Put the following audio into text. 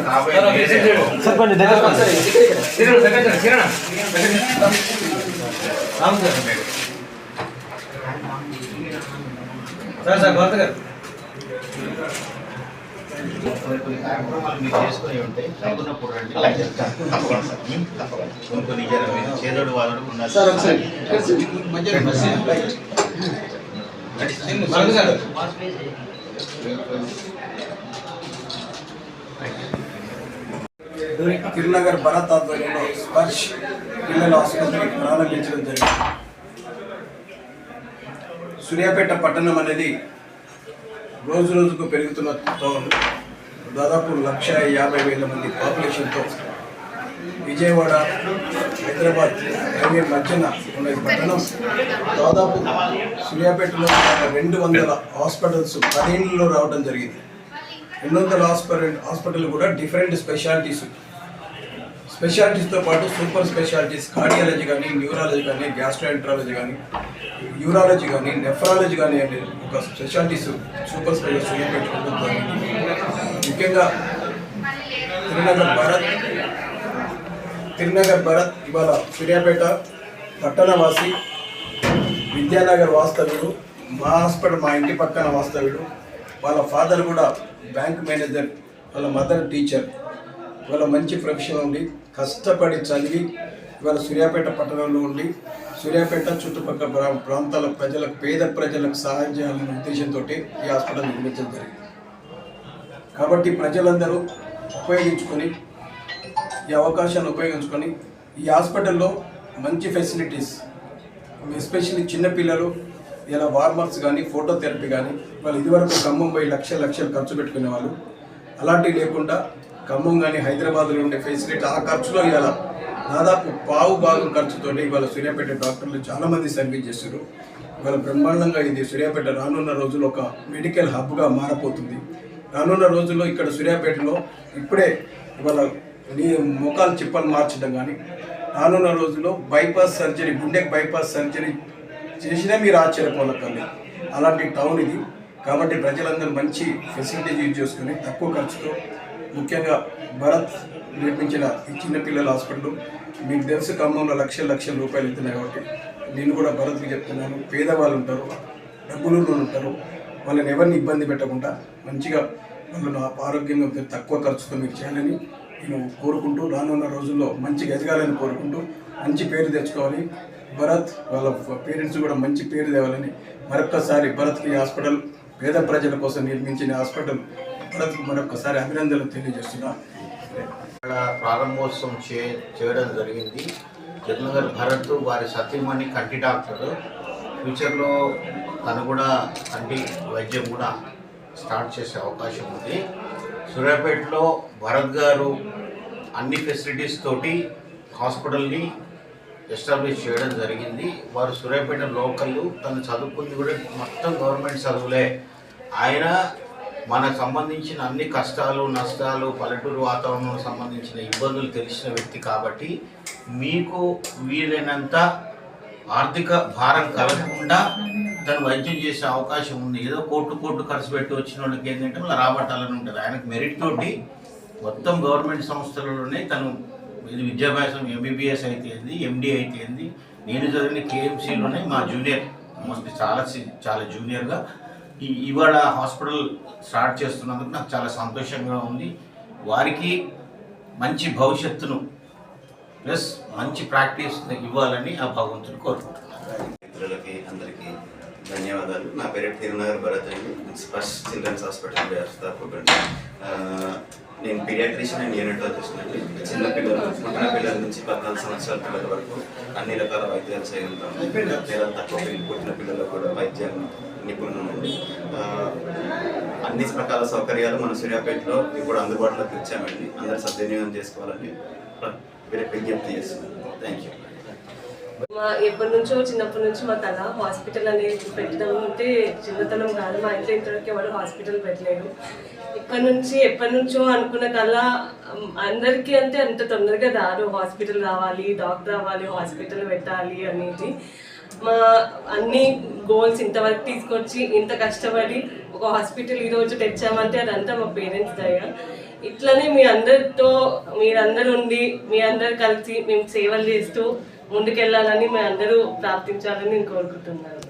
కార్యక్రమాలు మీరు చేసుకుని ఉంటే తగ్గున్నప్పుడు రండి కొన్ని చేదోడు వాదోడు ఉన్నారు. తిరునగర్ భరత్ ఆధ్వర్యంలో స్పర్శ్ పిల్లల ఆసుపత్రి ప్రారంభించడం జరిగింది. సూర్యాపేట పట్టణం అనేది రోజు రోజుకు పెరుగుతున్న దాదాపు 150,000 మంది పాపులేషన్తో విజయవాడ హైదరాబాద్ హైవే మధ్యన ఉన్న ఈ పట్టణం దాదాపు సూర్యాపేటలో 200 హాస్పిటల్స్ 10 రావడం జరిగింది. 200 హాస్పిటల్ కూడా డిఫరెంట్ స్పెషాలిటీస్తో పాటు సూపర్ స్పెషాలిటీస్ కార్డియాలజీ కానీ, న్యూరాలజీ కానీ, గ్యాస్ట్రోఎంట్రాలజీ కానీ, యూరాలజీ కానీ, నెఫ్రాలజీ కానీ అనే ఒక స్పెషాలిటీస్ సూపర్ స్పెషాలిటీ పెట్టుకోవడం జరిగింది. ముఖ్యంగా తిరునగర్ భరత్ ఇవాళ సూర్యాపేట పట్టణవాసి, విద్యానగర్ వాస్తవ్యుడు, మా హాస్పిటల్ మా ఇంటి పక్కన వాస్తవ్యుడు. వాళ్ళ ఫాదర్ కూడా బ్యాంక్ మేనేజర్, వాళ్ళ మదర్ టీచర్. వాళ్ళ మంచి ప్రొఫెషన్ ఉండి కష్టపడి చదివి ఇవాళ సూర్యాపేట పట్టణంలో ఉండి సూర్యాపేట చుట్టుపక్కల ప్రాంతాల ప్రజలకు, పేద ప్రజలకు సహాయం చేయాలనే ఉద్దేశంతో ఈ హాస్పిటల్ నిర్మించడం జరిగింది. కాబట్టి ప్రజలందరూ ఉపయోగించుకొని ఈ అవకాశాన్ని ఉపయోగించుకొని ఈ హాస్పిటల్లో మంచి ఫెసిలిటీస్, ఎస్పెషల్లీ చిన్నపిల్లలు ఇలా వార్మర్స్ కానీ, ఫోటోథెరపీ కానీ, వాళ్ళు ఇదివరకు ఖమ్మం పోయి లక్షలు ఖర్చు పెట్టుకునే వాళ్ళు. అలాంటివి లేకుండా ఖమ్మం కానీ హైదరాబాద్లో ఉండే ఫెసిలిటీ ఆ ఖర్చులో ఇవాళ దాదాపు భాగం ఖర్చుతో ఇవాళ సూర్యాపేట డాక్టర్లు చాలామంది సర్వీస్ చేస్తారు. ఇవాళ బ్రహ్మాండంగా ఇది సూర్యాపేట రానున్న రోజుల్లో ఒక మెడికల్ హబ్గా మారపోతుంది. రానున్న రోజుల్లో ఇక్కడ సూర్యాపేటలో ఇప్పుడే ఇవాళ మోకాలు చిప్పలు మార్చడం కానీ, రానున్న రోజుల్లో బైపాస్ సర్జరీ, గుండెకి బైపాస్ సర్జరీ చేసినా మీరు ఆశ్చర్యపోనక్కర్లేదు. అలాంటి టౌన్ ఇది. కాబట్టి ప్రజలందరూ మంచి ఫెసిలిటీస్ యూజ్ చేసుకుని తక్కువ ఖర్చుతో, ముఖ్యంగా భరత్ నిర్మించిన ఈ చిన్నపిల్లల హాస్పిటల్ మీకు తెలుసు ఖమ్మంలో లక్షల రూపాయలు ఇస్తున్నాయి. కాబట్టి నేను కూడా భరత్కి చెప్తున్నాను, పేదవాళ్ళు ఉంటారు, డబ్బులు ఉంటారు, వాళ్ళని ఎవరిని ఇబ్బంది పెట్టకుండా మంచిగా వాళ్ళను ఆరోగ్యంగా తక్కువ ఖర్చుతో మీకు చేయాలని నేను కోరుకుంటూ, రానున్న రోజుల్లో మంచిగా ఎదగాలని కోరుకుంటూ, మంచి పేరు తెచ్చుకోవాలి, భరత్ వాళ్ళ పేరెంట్స్ కూడా మంచి పేరు తేవాలని మరొక్కసారి భరత్కి హాస్పిటల్, పేద ప్రజల కోసం నిర్మించిన హాస్పిటల్ భరత్కి మరొకసారి అభినందనలు తెలియజేస్తున్నా. ప్రారంభోత్సవం చేయడం జరిగింది. తిరునగర్ భరత్ వారి సతీమణి కంటి డాక్టర్. ఫ్యూచర్లో తను కూడా కంటి వైద్యం కూడా స్టార్ట్ చేసే అవకాశం ఉంది. సూర్యాపేటలో భరత్ గారు అన్ని ఫెసిలిటీస్ తోటి హాస్పిటల్ని ఎస్టాబ్లిష్ చేయడం జరిగింది. వారు సూర్యాపేట లోకల్, తను చదువుకుంది కూడా మొత్తం గవర్నమెంట్ చదువులే. ఆయన మనకు సంబంధించిన అన్ని కష్టాలు, నష్టాలు, పల్లెటూరు వాతావరణంలో సంబంధించిన ఇబ్బందులు తెలిసిన వ్యక్తి. కాబట్టి మీకు వీలైనంత ఆర్థిక భారం కలగకుండా తను వైద్యం చేసే అవకాశం ఉంది. ఏదో కోట్లు ఖర్చు పెట్టి వచ్చిన వాళ్ళకి ఏంటంటే మళ్ళీ రాబట్టాలని ఉంటుంది. ఆయనకు మెరిట్ తోటి మొత్తం గవర్నమెంట్ సంస్థలలోనే తను ఇది విద్యాభ్యాసం MBBS అయితే ఏంది, MD అయితే ఏంది, నేను చదివిన KMCలోనే మా జూనియర్, మోస్ట్లీ చాలా జూనియర్గా ఇవాళ హాస్పిటల్ స్టార్ట్ చేస్తున్నందుకు నాకు చాలా సంతోషంగా ఉంది. వారికి మంచి భవిష్యత్తును ప్లస్ మంచి ప్రాక్టీస్ ఇవ్వాలని ఆ భగవంతుని కోరుకుంటున్నాను. మిత్రులకి అందరికీ ధన్యవాదాలు. నా పేరు తిరునగర్ భరత్ అండి. స్పర్శ్ చిల్డ్రన్స్ హాస్పిటల్ వ్యవస్థాపకుడు. నేను పీడియాట్రిషియన్ అండ్ న్యూనటాలజిస్ట్ అండి. చిన్నపిల్లలు, పుట్టిన పిల్లల నుంచి 14 సంవత్సరాల పిల్లల వరకు అన్ని రకాల వైద్యాలు చేయగలుగుతాము. లేదా తక్కువ పుట్టిన పిల్లలకు కూడా వైద్యాలు నిపుణులండి. అన్ని రకాల సౌకర్యాలు మన సూర్యాపేటలో ఇప్పుడు అందుబాటులోకి వచ్చామండి. అందరూ సద్వినియోగం చేసుకోవాలని విజ్ఞప్తి చేస్తున్నాను. Thank you. చిన్నప్పటి నుంచి మా తల హాస్పిటల్ అనేది పెట్టడం అంటే చిన్నతనం కాదు. మా ఇంట్లో ఇంతవరకు ఎవరు హాస్పిటల్ పెట్టలేదు. ఎప్పటి నుంచో అనుకున్న కళ అందరికీ అంటే అంత తొందరగా రాదు. హాస్పిటల్ రావాలి, డాక్టర్ రావాలి, హాస్పిటల్ పెట్టాలి అనేది. మా అన్ని గోల్స్ ఇంతవరకు తీసుకొచ్చి ఇంత కష్టపడి ఒక హాస్పిటల్ ఈరోజు తెచ్చామంటే అదంతా మా పేరెంట్స్ దయ. ఇట్లనే మీ అందరితో మీరందరూ ఉండి మీ అందరు కలిసి మేము సేవలు చేస్తూ ముందుకెళ్ళాలని మీ అందరూ ప్రార్థించాలని నేను కోరుకుంటున్నాను.